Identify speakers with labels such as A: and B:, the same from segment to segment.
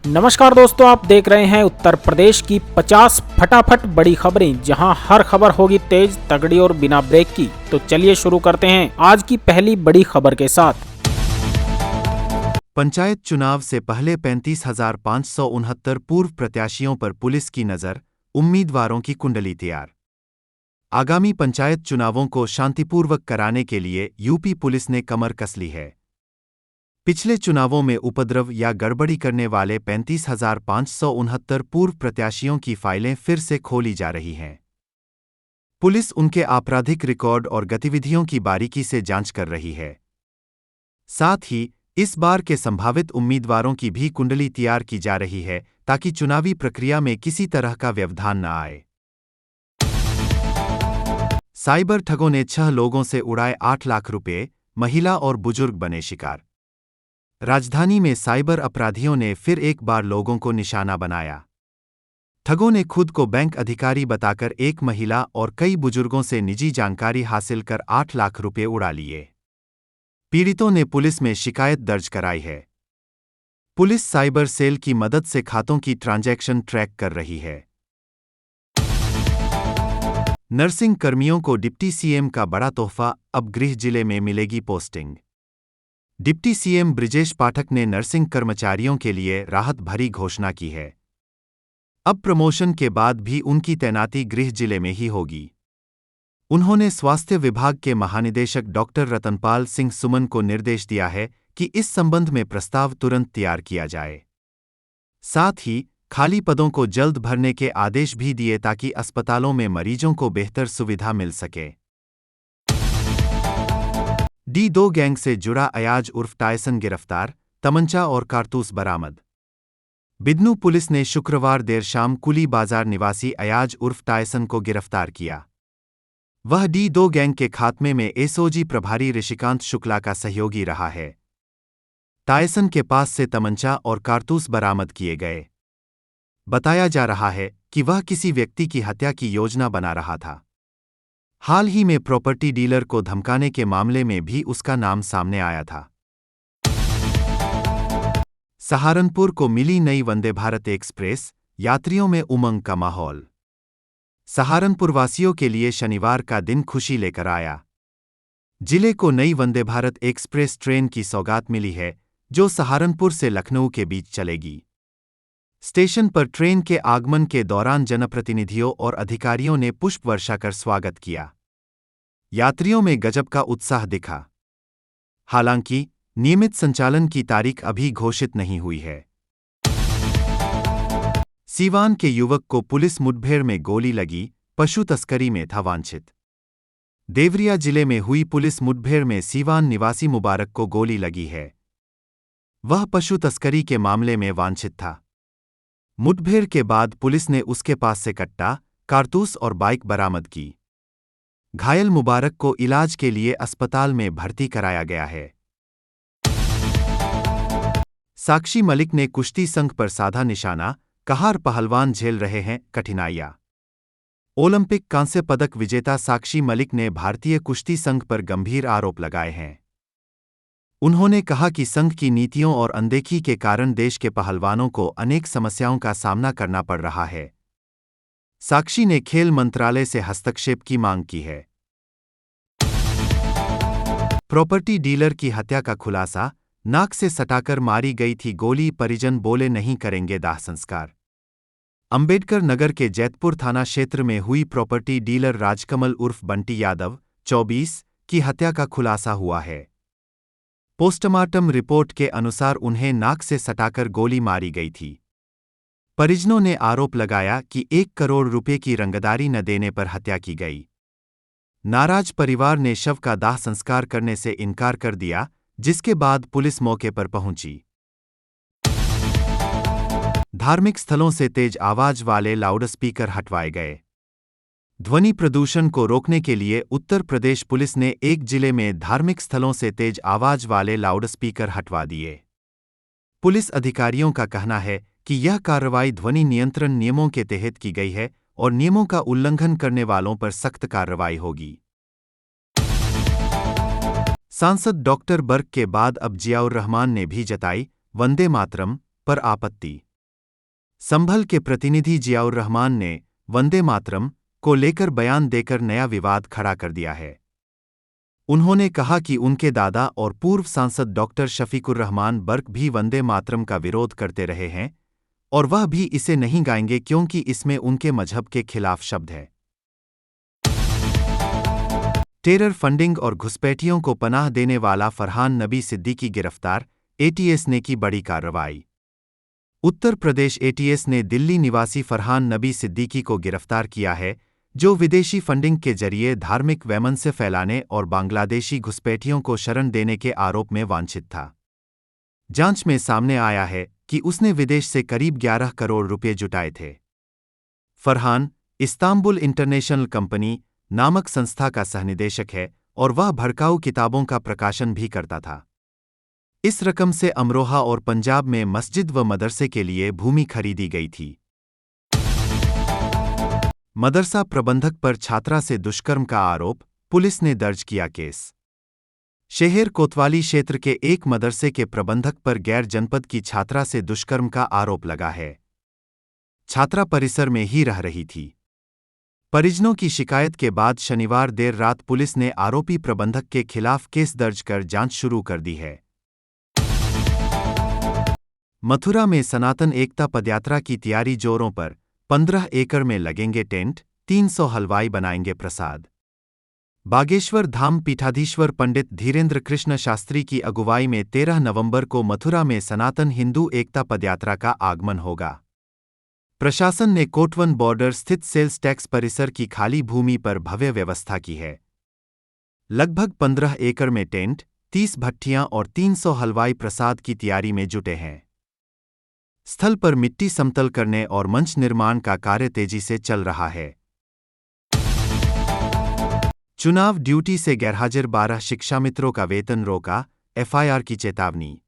A: नमस्कार दोस्तों, आप देख रहे हैं उत्तर प्रदेश की 50 फटाफट बड़ी खबरें, जहां हर खबर होगी तेज, तगड़ी और बिना ब्रेक की। तो चलिए शुरू करते हैं आज की पहली बड़ी खबर के साथ।
B: पंचायत चुनाव से पहले 35,569 पूर्व प्रत्याशियों पर पुलिस की नजर, उम्मीदवारों की कुंडली तैयार। आगामी पंचायत चुनावों को शांतिपूर्वक कराने के लिए यूपी पुलिस ने कमर कस ली है। पिछले चुनावों में उपद्रव या गड़बड़ी करने वाले 35,569 पूर्व प्रत्याशियों की फाइलें फिर से खोली जा रही हैं। पुलिस उनके आपराधिक रिकॉर्ड और गतिविधियों की बारीकी से जांच कर रही है। साथ ही इस बार के संभावित उम्मीदवारों की भी कुंडली तैयार की जा रही है, ताकि चुनावी प्रक्रिया में किसी तरह का व्यवधान न आए। साइबर ठगों ने 6 लोगों से उड़ाए 8 लाख रुपए, महिला और बुजुर्ग बने शिकार। राजधानी में साइबर अपराधियों ने फिर एक बार लोगों को निशाना बनाया। ठगों ने खुद को बैंक अधिकारी बताकर एक महिला और कई बुजुर्गों से निजी जानकारी हासिल कर 8 लाख रुपए उड़ा लिए। पीड़ितों ने पुलिस में शिकायत दर्ज कराई है। पुलिस साइबर सेल की मदद से खातों की ट्रांजैक्शन ट्रैक कर रही है। नर्सिंग कर्मियों को डिप्टी सीएम का बड़ा तोहफा, अब गृह जिले में मिलेगी पोस्टिंग। डिप्टी सीएम बृजेश पाठक ने नर्सिंग कर्मचारियों के लिए राहत भरी घोषणा की है। अब प्रमोशन के बाद भी उनकी तैनाती गृह जिले में ही होगी। उन्होंने स्वास्थ्य विभाग के महानिदेशक डॉक्टर रतनपाल सिंह सुमन को निर्देश दिया है कि इस संबंध में प्रस्ताव तुरंत तैयार किया जाए। साथ ही खाली पदों को जल्द भरने के आदेश भी दिए, ताकि अस्पतालों में मरीजों को बेहतर सुविधा मिल सके। D2 गैंग से जुड़ा अयाज उर्फ टायसन गिरफ्तार, तमंचा और कारतूस बरामद। बिदनू पुलिस ने शुक्रवार देर शाम कुली बाजार निवासी अयाज उर्फ टायसन को गिरफ्तार किया। वह D2 गैंग के खात्मे में एसओजी प्रभारी ऋषिकांत शुक्ला का सहयोगी रहा है। टायसन के पास से तमंचा और कारतूस बरामद किए गए। बताया जा रहा है कि वह किसी व्यक्ति की हत्या की योजना बना रहा था। हाल ही में प्रॉपर्टी डीलर को धमकाने के मामले में भी उसका नाम सामने आया था। सहारनपुर को मिली नई वंदे भारत एक्सप्रेस, यात्रियों में उमंग का माहौल। सहारनपुर वासियों के लिए शनिवार का दिन खुशी लेकर आया। जिले को नई वंदे भारत एक्सप्रेस ट्रेन की सौगात मिली है, जो सहारनपुर से लखनऊ के बीच चलेगी। स्टेशन पर ट्रेन के आगमन के दौरान जनप्रतिनिधियों और अधिकारियों ने पुष्प वर्षा कर स्वागत किया। यात्रियों में गजब का उत्साह दिखा। हालांकि नियमित संचालन की तारीख अभी घोषित नहीं हुई है। सीवान के युवक को पुलिस मुठभेड़ में गोली लगी, पशु तस्करी में था वांछित। देवरिया जिले में हुई पुलिस मुठभेड़ में सीवान निवासी मुबारक को गोली लगी है। वह पशु तस्करी के मामले में वांछित था। मुठभेड़ के बाद पुलिस ने उसके पास से कट्टा, कारतूस और बाइक बरामद की। घायल मुबारक को इलाज के लिए अस्पताल में भर्ती कराया गया है। साक्षी मलिक ने कुश्ती संघ पर साधा निशाना, कहा पहलवान झेल रहे हैं कठिनाइयां। ओलंपिक कांस्य पदक विजेता साक्षी मलिक ने भारतीय कुश्ती संघ पर गंभीर आरोप लगाए हैं। उन्होंने कहा कि संघ की नीतियों और अनदेखी के कारण देश के पहलवानों को अनेक समस्याओं का सामना करना पड़ रहा है। साक्षी ने खेल मंत्रालय से हस्तक्षेप की मांग की है। प्रॉपर्टी डीलर की हत्या का खुलासा, नाक से सटाकर मारी गई थी गोली, परिजन बोले नहीं करेंगे दाह संस्कार। अंबेडकर नगर के जैतपुर थाना क्षेत्र में हुई प्रॉपर्टी डीलर राजकमल उर्फ बंटी यादव, 24, की हत्या का खुलासा हुआ है। पोस्टमार्टम रिपोर्ट के अनुसार उन्हें नाक से सटाकर गोली मारी गई थी। परिजनों ने आरोप लगाया कि 1 करोड़ रुपए की रंगदारी न देने पर हत्या की गई। नाराज परिवार ने शव का दाह संस्कार करने से इनकार कर दिया, जिसके बाद पुलिस मौके पर पहुंची। धार्मिक स्थलों से तेज आवाज वाले लाउडस्पीकर हटवाए गए। ध्वनि प्रदूषण को रोकने के लिए उत्तर प्रदेश पुलिस ने एक जिले में धार्मिक स्थलों से तेज आवाज वाले लाउडस्पीकर हटवा दिए। पुलिस अधिकारियों का कहना है कि यह कार्रवाई ध्वनि नियंत्रण नियमों के तहत की गई है और नियमों का उल्लंघन करने वालों पर सख्त कार्रवाई होगी। सांसद डॉक्टर बर्क के बाद अब जियाउर रहमान ने भी जताई वंदे मातरम पर आपत्ति। संभल के प्रतिनिधि जियाउर रहमान ने वंदे मातरम को लेकर बयान देकर नया विवाद खड़ा कर दिया है। उन्होंने कहा कि उनके दादा और पूर्व सांसद डॉक्टर शफीकुर रहमान बर्क भी वंदे मातरम का विरोध करते रहे हैं और वह भी इसे नहीं गाएंगे क्योंकि इसमें उनके मजहब के खिलाफ शब्द है। टेरर फंडिंग और घुसपैठियों को पनाह देने वाला फरहान नबी सिद्दीकी गिरफ्तार, एटीएस ने की बड़ी कार्रवाई। उत्तर प्रदेश एटीएस ने दिल्ली निवासी फरहान नबी सिद्दीकी को गिरफ्तार किया है, जो विदेशी फंडिंग के जरिए धार्मिक वैमनस्य फैलाने और बांग्लादेशी घुसपैठियों को शरण देने के आरोप में वांछित था। जांच में सामने आया है कि उसने विदेश से करीब 11 करोड़ रुपए जुटाए थे। फरहान इस्तांबुल इंटरनेशनल कंपनी नामक संस्था का सहनिदेशक है और वह भड़काऊ किताबों का प्रकाशन भी करता था। इस रकम से अमरोहा और पंजाब में मस्जिद व मदरसे के लिए भूमि खरीदी गई थी। मदरसा प्रबंधक पर छात्रा से दुष्कर्म का आरोप, पुलिस ने दर्ज किया केस। शहर कोतवाली क्षेत्र के एक मदरसे के प्रबंधक पर गैर जनपद की छात्रा से दुष्कर्म का आरोप लगा है। छात्रा परिसर में ही रह रही थी। परिजनों की शिकायत के बाद शनिवार देर रात पुलिस ने आरोपी प्रबंधक के खिलाफ केस दर्ज कर जांच शुरू कर दी है। मथुरा में सनातन एकता पदयात्रा की तैयारी जोरों पर, 15 एकड़ में लगेंगे टेंट, 300 हलवाई बनाएंगे प्रसाद। बागेश्वर धाम पीठाधीश्वर पंडित धीरेन्द्र कृष्ण शास्त्री की अगुवाई में 13 नवंबर को मथुरा में सनातन हिंदू एकता पदयात्रा का आगमन होगा। प्रशासन ने कोटवन बॉर्डर स्थित सेल्स टैक्स परिसर की खाली भूमि पर भव्य व्यवस्था की है। लगभग 15 एकड़ में टेंट, 30 भट्ठियां और 300 हलवाई प्रसाद की तैयारी में जुटे हैं। स्थल पर मिट्टी समतल करने और मंच निर्माण का कार्य तेजी से चल रहा है। चुनाव ड्यूटी से गैरहाजिर 12 शिक्षामित्रों का वेतन रोका, एफआईआर की चेतावनी।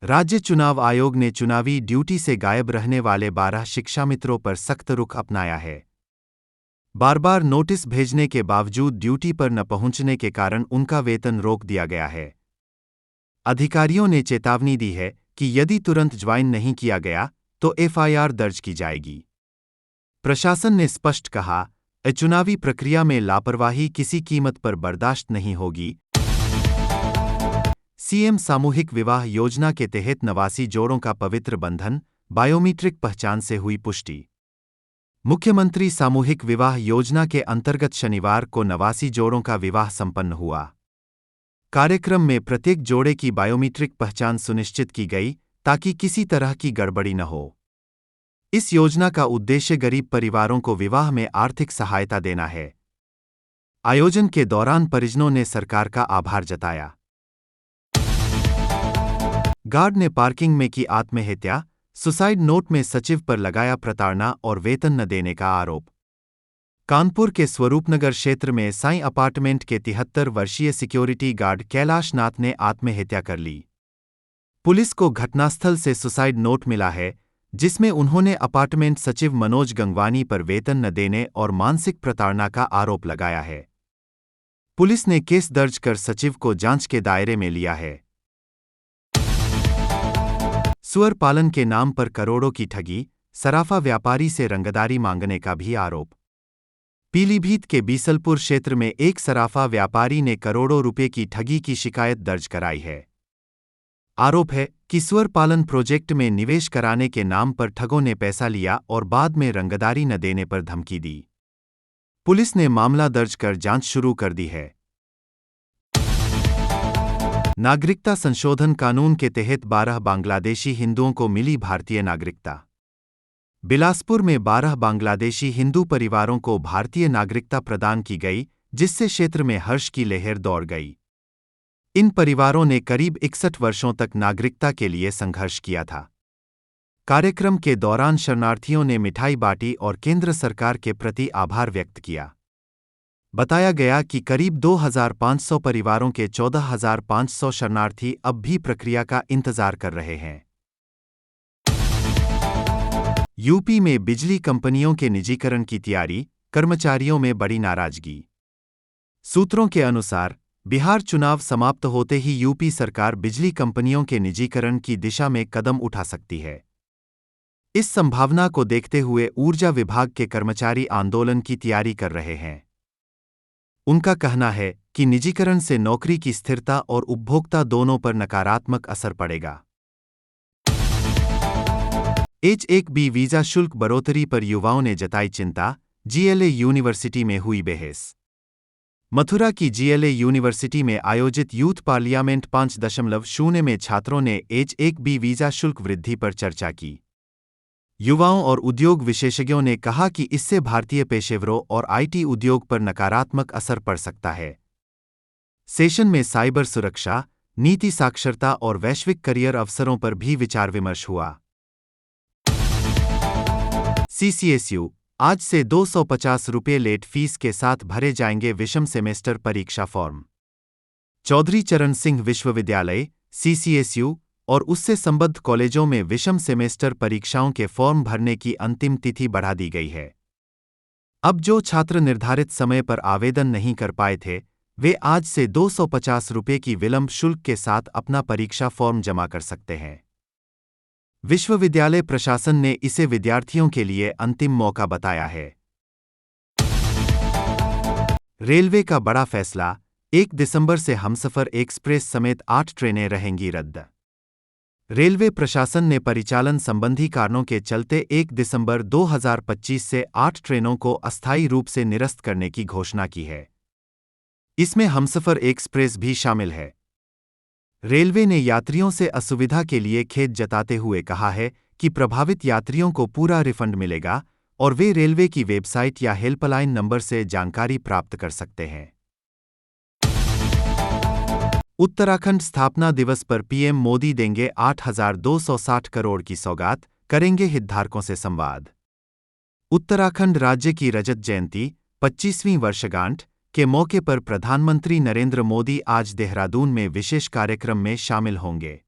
B: राज्य चुनाव आयोग ने चुनावी ड्यूटी से गायब रहने वाले 12 शिक्षामित्रों पर सख्त रुख अपनाया है। बार बार नोटिस भेजने के बावजूद ड्यूटी पर न पहुंचने के कारण उनका वेतन रोक दिया गया है। अधिकारियों ने चेतावनी दी है कि यदि तुरंत ज्वाइन नहीं किया गया तो एफआईआर दर्ज की जाएगी। प्रशासन ने स्पष्ट कहा, चुनावी प्रक्रिया में लापरवाही किसी कीमत पर बर्दाश्त नहीं होगी। सीएम सामूहिक विवाह योजना के तहत 89 जोड़ों का पवित्र बंधन, बायोमीट्रिक पहचान से हुई पुष्टि। मुख्यमंत्री सामूहिक विवाह योजना के अंतर्गत शनिवार को 89 जोड़ों का विवाह संपन्न हुआ। कार्यक्रम में प्रत्येक जोड़े की बायोमीट्रिक पहचान सुनिश्चित की गई ताकि किसी तरह की गड़बड़ी न हो। इस योजना का उद्देश्य गरीब परिवारों को विवाह में आर्थिक सहायता देना है। आयोजन के दौरान परिजनों ने सरकार का आभार जताया। गार्ड ने पार्किंग में की आत्महत्या, सुसाइड नोट में सचिव पर लगाया प्रताड़ना और वेतन न देने का आरोप। कानपुर के स्वरूपनगर क्षेत्र में साईं अपार्टमेंट के 73 वर्षीय सिक्योरिटी गार्ड कैलाश नाथ ने आत्महत्या कर ली। पुलिस को घटनास्थल से सुसाइड नोट मिला है, जिसमें उन्होंने अपार्टमेंट सचिव मनोज गंगवानी पर वेतन न देने और मानसिक प्रताड़ना का आरोप लगाया है। पुलिस ने केस दर्ज कर सचिव को जांच के दायरे में लिया है। सुअर पालन के नाम पर करोड़ों की ठगी, सराफा व्यापारी से रंगदारी मांगने का भी आरोप। पीलीभीत के बीसलपुर क्षेत्र में एक सराफा व्यापारी ने करोड़ों रुपए की ठगी की शिकायत दर्ज कराई है। आरोप है कि सुअर पालन प्रोजेक्ट में निवेश कराने के नाम पर ठगों ने पैसा लिया और बाद में रंगदारी न देने पर धमकी दी। पुलिस ने मामला दर्ज कर जांच शुरू कर दी है। नागरिकता संशोधन कानून के तहत 12 बांग्लादेशी हिंदुओं को मिली भारतीय नागरिकता। बिलासपुर में 12 बांग्लादेशी हिंदू परिवारों को भारतीय नागरिकता प्रदान की गई, जिससे क्षेत्र में हर्ष की लहर दौड़ गई। इन परिवारों ने करीब 61 वर्षों तक नागरिकता के लिए संघर्ष किया था। कार्यक्रम के दौरान शरणार्थियों ने मिठाई बांटी और केंद्र सरकार के प्रति आभार व्यक्त किया। बताया गया कि करीब 2500 परिवारों के 14,500 शरणार्थी अब भी प्रक्रिया का इंतजार कर रहे हैं। यूपी में बिजली कंपनियों के निजीकरण की तैयारी, कर्मचारियों में बड़ी नाराजगी। सूत्रों के अनुसार बिहार चुनाव समाप्त होते ही यूपी सरकार बिजली कंपनियों के निजीकरण की दिशा में कदम उठा सकती है। इस संभावना को देखते हुए ऊर्जा विभाग के कर्मचारी आंदोलन की तैयारी कर रहे हैं। उनका कहना है कि निजीकरण से नौकरी की स्थिरता और उपभोक्ता दोनों पर नकारात्मक असर पड़ेगा। H-1B वीजा शुल्क बढ़ोतरी पर युवाओं ने जताई चिंता, GLA यूनिवर्सिटी में हुई बहस। मथुरा की GLA यूनिवर्सिटी में आयोजित यूथ पार्लियामेंट 5.0 में छात्रों ने H-1B वीजा शुल्क वृद्धि पर चर्चा की। युवाओं और उद्योग विशेषज्ञों ने कहा कि इससे भारतीय पेशेवरों और IT उद्योग पर नकारात्मक असर पड़ सकता है। सेशन में साइबर सुरक्षा, नीति साक्षरता और वैश्विक करियर अवसरों पर भी विचार विमर्श हुआ। CCSU आज से 250 रुपये लेट फीस के साथ भरे जाएंगे विषम सेमेस्टर परीक्षा फॉर्म। चौधरी चरण सिंह विश्वविद्यालय, CCSU और उससे संबद्ध कॉलेजों में विषम सेमेस्टर परीक्षाओं के फॉर्म भरने की अंतिम तिथि बढ़ा दी गई है। अब जो छात्र निर्धारित समय पर आवेदन नहीं कर पाए थे, वे आज से 250 रुपये की विलंब शुल्क के साथ अपना परीक्षा फॉर्म जमा कर सकते हैं। विश्वविद्यालय प्रशासन ने इसे विद्यार्थियों के लिए अंतिम मौका बताया है। रेलवे का बड़ा फैसला, 1 दिसंबर से हमसफर एक्सप्रेस समेत 8 ट्रेनें रहेंगी रद्द। रेलवे प्रशासन ने परिचालन संबंधी कारणों के चलते 1 दिसंबर 2025 से 8 ट्रेनों को अस्थायी रूप से निरस्त करने की घोषणा की है। इसमें हमसफर एक्सप्रेस भी शामिल है। रेलवे ने यात्रियों से असुविधा के लिए खेद जताते हुए कहा है कि प्रभावित यात्रियों को पूरा रिफंड मिलेगा और वे रेलवे की वेबसाइट या हेल्पलाइन नंबर से जानकारी प्राप्त कर सकते हैं। उत्तराखंड स्थापना दिवस पर PM मोदी देंगे 8,260 करोड़ की सौगात, करेंगे हितधारकों से संवाद। उत्तराखंड राज्य की रजत जयंती 25वीं वर्षगांठ के मौके पर प्रधानमंत्री नरेंद्र मोदी आज देहरादून में विशेष कार्यक्रम में शामिल होंगे।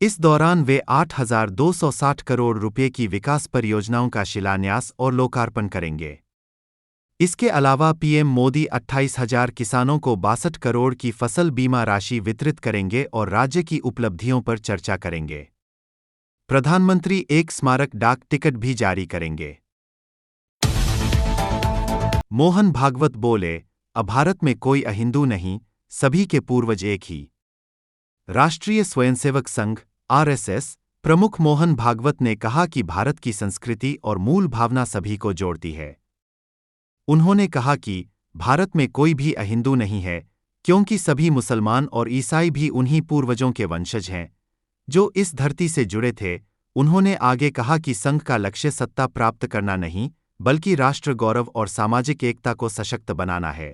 B: इस दौरान वे 8,260 करोड़ रुपए की विकास परियोजनाओं का शिलान्यास और लोकार्पण करेंगे। इसके अलावा PM मोदी 28,000 किसानों को 62 करोड़ की फसल बीमा राशि वितरित करेंगे और राज्य की उपलब्धियों पर चर्चा करेंगे। प्रधानमंत्री एक स्मारक डाक टिकट भी जारी करेंगे। मोहन भागवत बोले, अब भारत में कोई अहिंदू नहीं, सभी के पूर्वज एक ही। राष्ट्रीय स्वयंसेवक संघ RSS प्रमुख मोहन भागवत ने कहा कि भारत की संस्कृति और मूल भावना सभी को जोड़ती है। उन्होंने कहा कि भारत में कोई भी अहिंदू नहीं है, क्योंकि सभी मुसलमान और ईसाई भी उन्हीं पूर्वजों के वंशज हैं जो इस धरती से जुड़े थे। उन्होंने आगे कहा कि संघ का लक्ष्य सत्ता प्राप्त करना नहीं, बल्कि राष्ट्र गौरव और सामाजिक एकता को सशक्त बनाना है।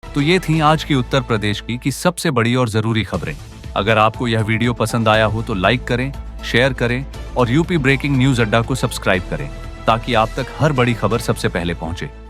C: तो ये थी आज की उत्तर प्रदेश की सबसे बड़ी और जरूरी खबरें। अगर आपको यह वीडियो पसंद आया हो तो लाइक करें, शेयर करें और यूपी ब्रेकिंग न्यूज अड्डा को सब्सक्राइब करें ताकि आप तक हर बड़ी खबर सबसे पहले पहुंचे।